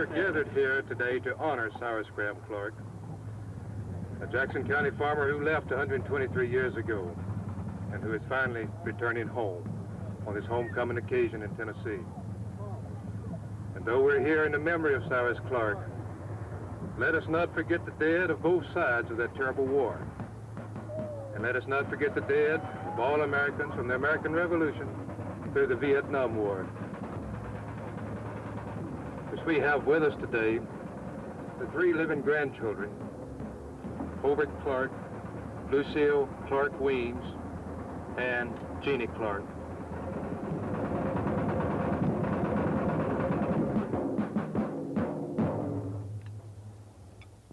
are gathered here today to honor Cyrus Clark, a Jackson County farmer who left 123 years ago and who is finally returning home on his homecoming occasion in Tennessee. And though we're here in the memory of Cyrus Clark, let us not forget the dead of both sides of that terrible war. And let us not forget the dead of all Americans from the American Revolution through the Vietnam War. As we have with us today the three living grandchildren, Hobart Clark, Lucille Clark Weems, and Jeannie Clark.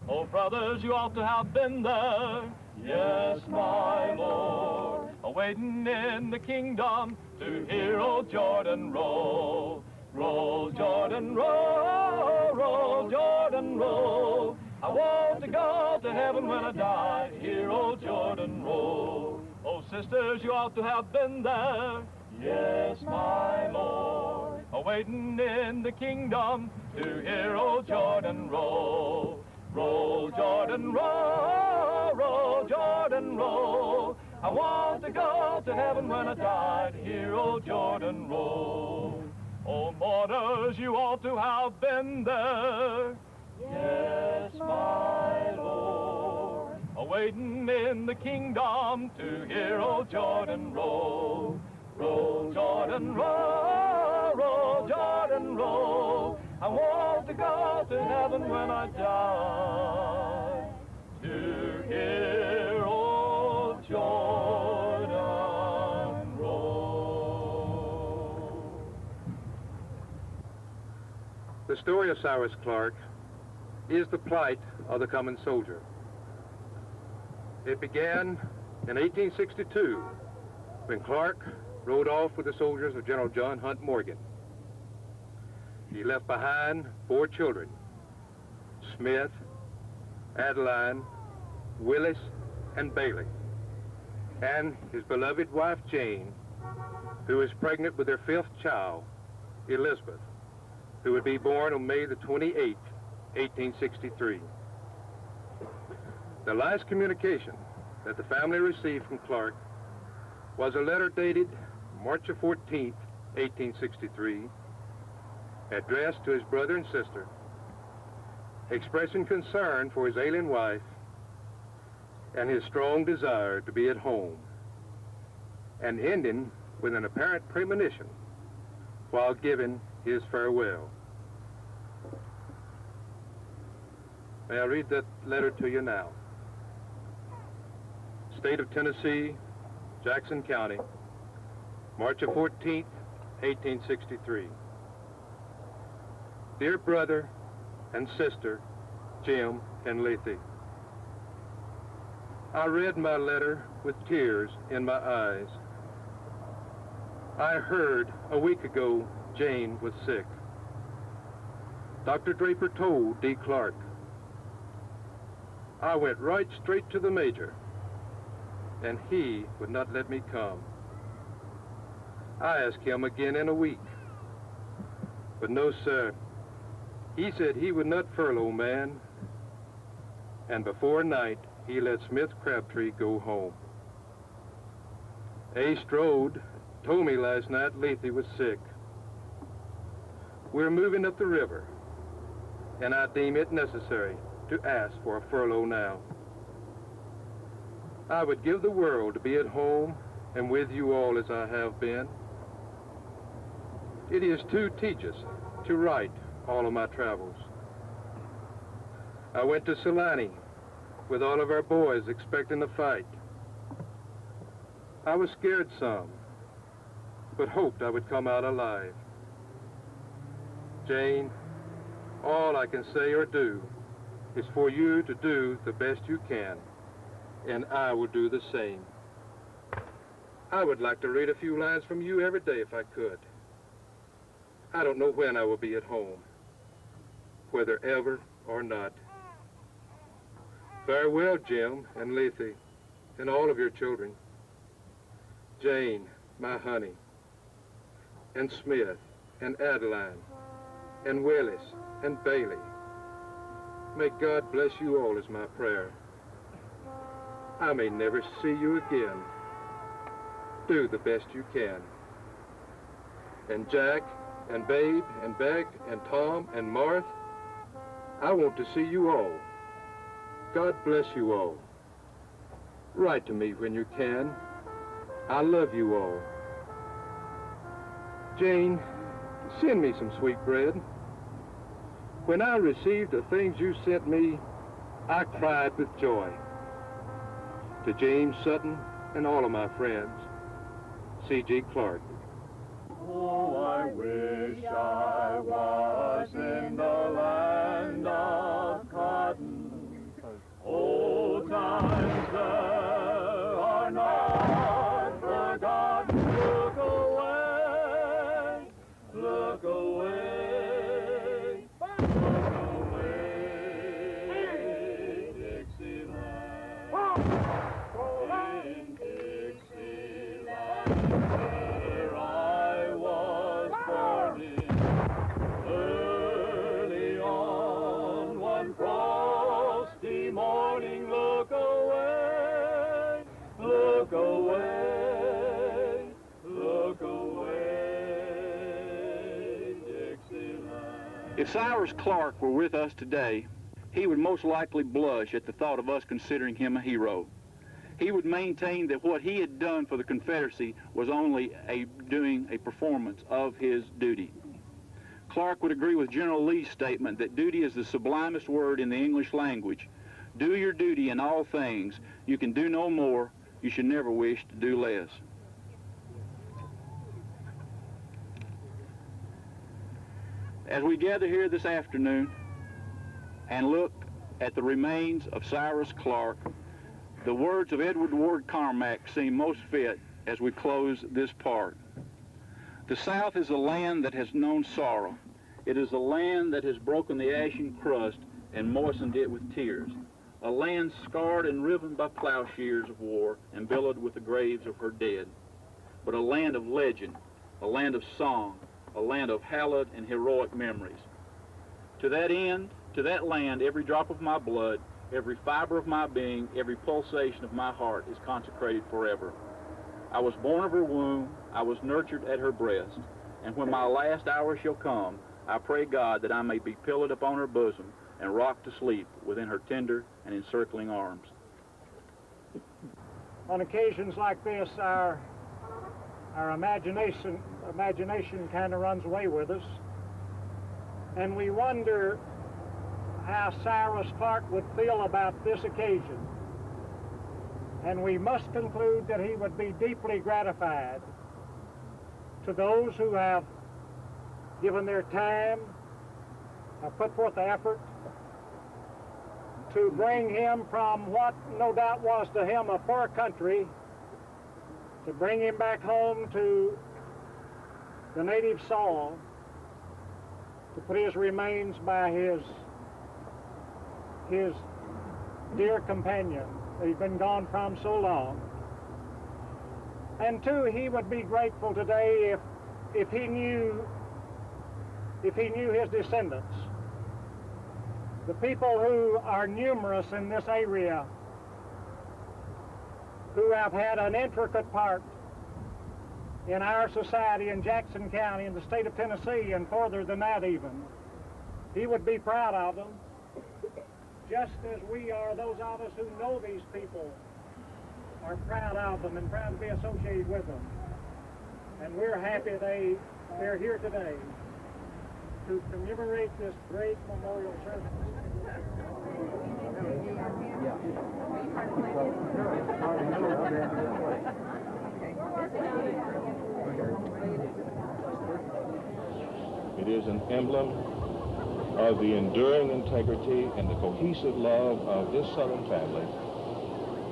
Oh, brothers, you ought to have been there. Yes, my Lord, awaiting in the kingdom to hear old Jordan roll. Roll, Jordan, roll, roll, Jordan, roll. I want to go to heaven when I die, hear old Jordan roll. Oh, sisters, you ought to have been there. Yes, my Lord, awaiting in the kingdom to hear old Jordan roll. Roll, Jordan, roll, roll, Jordan, roll. I want to go to heaven when I die, hear old Jordan roll. Oh, mourners, you ought to have been there. Yes, my Lord, awaiting in the kingdom to hear old Jordan roll. Roll, Jordan, roll, roll, Jordan, roll. I want to go to heaven when I die to hear old Jordan roll. The story of Cyrus Clark is the plight of the common soldier. It began in 1862 when Clark rode off with the soldiers of General John Hunt Morgan. He left behind 4 children, Smith, Adeline, Willis, and Bailey, and his beloved wife Jane, who was pregnant with their 5th child, Elizabeth, who would be born on May the 28th, 1863. The last communication that the family received from Clark was a letter dated March 14th, 1863, addressed to his brother and sister, expressing concern for his ailing wife and his strong desire to be at home, and ending with an apparent premonition while giving his farewell. May I read that letter to you now? State of Tennessee, Jackson County, March 14th, 1863. Dear brother and sister, Jim and Lethe, I read my letter with tears in my eyes. I heard a week ago Jane was sick. Dr. Draper told D. Clark. I went right straight to the major, and he would not let me come. I asked him again in a week, but no, sir. He said he would not furlough man, and before night, he let Smith Crabtree go home. A. Strode told me last night Lethe was sick. We're moving up the river, and I deem it necessary to ask for a furlough now. I would give the world to be at home and with you all as I have been. It is too tedious to write all of my travels. I went to Salani with all of our boys expecting a fight. I was scared some, but hoped I would come out alive. Jane, all I can say or do is for you to do the best you can, and I will do the same. I would like to read a few lines from you every day if I could. I don't know when I will be at home, whether ever or not. Farewell, Jim and Lethe, and all of your children. Jane, my honey, and Smith, and Adeline, and Willis and Bailey. May God bless you all is my prayer. I may never see you again. Do the best you can. And Jack and Babe and Beck and Tom and Marth, I want to see you all. God bless you all. Write to me when you can. I love you all. Jane, send me some sweet bread. When I received the things you sent me, I cried with joy. To James Sutton and all of my friends, C.G. Clark. Oh, I wish I was in the land of cotton. Old times there are not forgotten. Look away, look away, look away, Dixieland. In Dixieland, where I was born in, early on one frosty morning, look away, look away, look away, Dixieland. If Cyrus Clark were with us today, he would most likely blush at the thought of us considering him a hero. He would maintain that what he had done for the Confederacy was only doing a performance of his duty. Clark would agree with General Lee's statement that duty is the sublimest word in the English language. Do your duty in all things. You can do no more. You should never wish to do less. As we gather here this afternoon and look at the remains of Cyrus Clark, the words of Edward Ward Carmack seem most fit as we close this part. The South is a land that has known sorrow. It is a land that has broken the ashen crust and moistened it with tears. A land scarred and riven by plowshares of war and billowed with the graves of her dead. But a land of legend, a land of song, a land of hallowed and heroic memories. To that end, to that land, every drop of my blood, every fiber of my being, every pulsation of my heart is consecrated forever. I was born of her womb, I was nurtured at her breast, and when my last hour shall come, I pray God that I may be pillowed upon her bosom and rocked to sleep within her tender and encircling arms. On occasions like this, our imagination kind of runs away with us, and we wonder how Cyrus Clark would feel about this occasion. And we must conclude that he would be deeply gratified to those who have given their time, have put forth the effort to bring him from what no doubt was to him a poor country, to bring him back home to the native soil, to put his remains by his dear companion that he'd been gone from so long. And two, he would be grateful today if he knew his descendants, the people who are numerous in this area, who have had an intricate part in our society in Jackson County, in the state of Tennessee, and further than that even. He would be proud of them, just as we are, those of us who know these people are proud of them and proud to be associated with them. And we're happy they're here today to commemorate this great memorial service. It is an emblem of the enduring integrity and the cohesive love of this Southern family,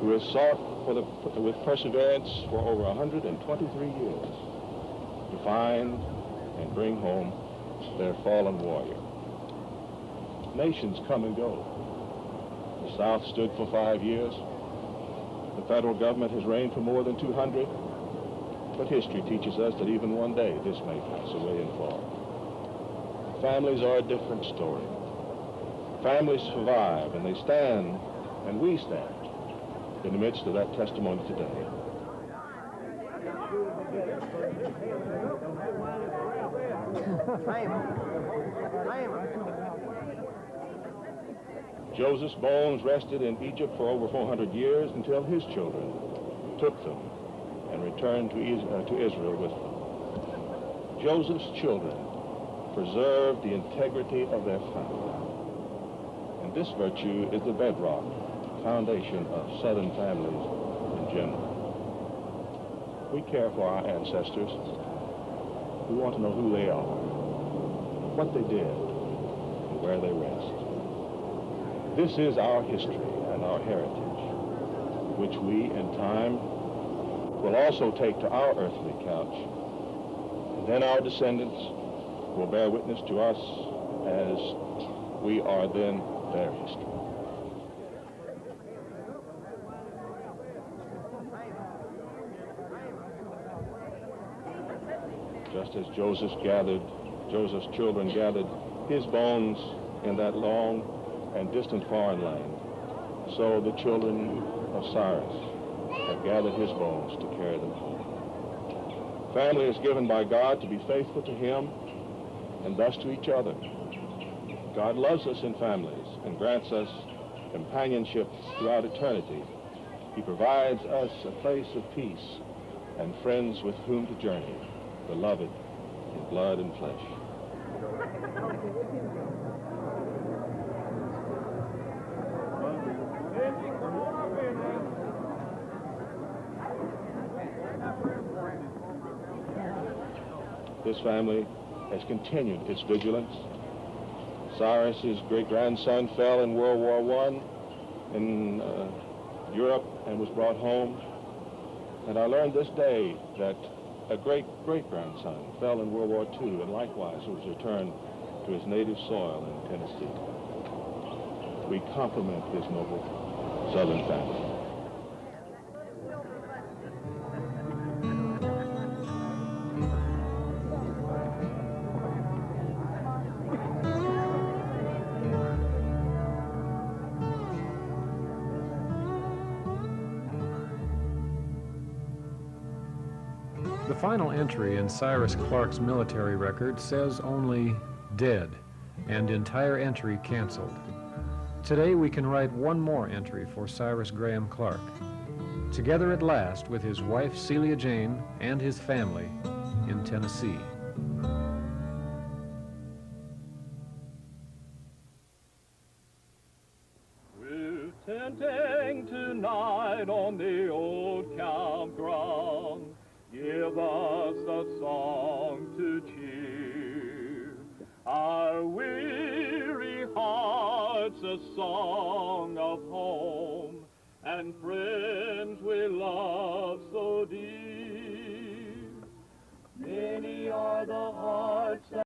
who has sought with perseverance for over 123 years to find and bring home their fallen warrior. Nations come and go. The South stood for 5 years. The federal government has reigned for more than 200. But history teaches us that even one day this may pass away and fall. Families are a different story. Families survive, and they stand, and we stand, in the midst of that testimony today. Joseph's bones rested in Egypt for over 400 years until his children took them and returned to Israel with them. Joseph's children preserved the integrity of their family. And this virtue is the bedrock, foundation of Southern families in general. We care for our ancestors. We want to know who they are, what they did, and where they rest. This is our history and our heritage, which we, in time, will also take to our earthly couch. And then our descendants will bear witness to us as we are then their history. Just as Joseph's children gathered his bones in that long and distant foreign land, so the children of Cyrus have gathered his bones to carry them home. Family is given by God to be faithful to him and thus to each other. God loves us in families and grants us companionship throughout eternity. He provides us a place of peace and friends with whom to journey, beloved in blood and flesh. This family has continued its vigilance. Cyrus's great-grandson fell in World War I in Europe and was brought home. And I learned this day that a great-great-grandson fell in World War II and likewise was returned to his native soil in Tennessee. We compliment this noble Southern family. The final entry in Cyrus Clark's military record says only dead and entire entry canceled. Today we can write one more entry for Cyrus Graham Clark. Together at last with his wife Celia Jane and his family in Tennessee. We're tenting tonight on the old campground. Give us a song to cheer our weary hearts, a song of home and friends we love so dear. Many are the hearts that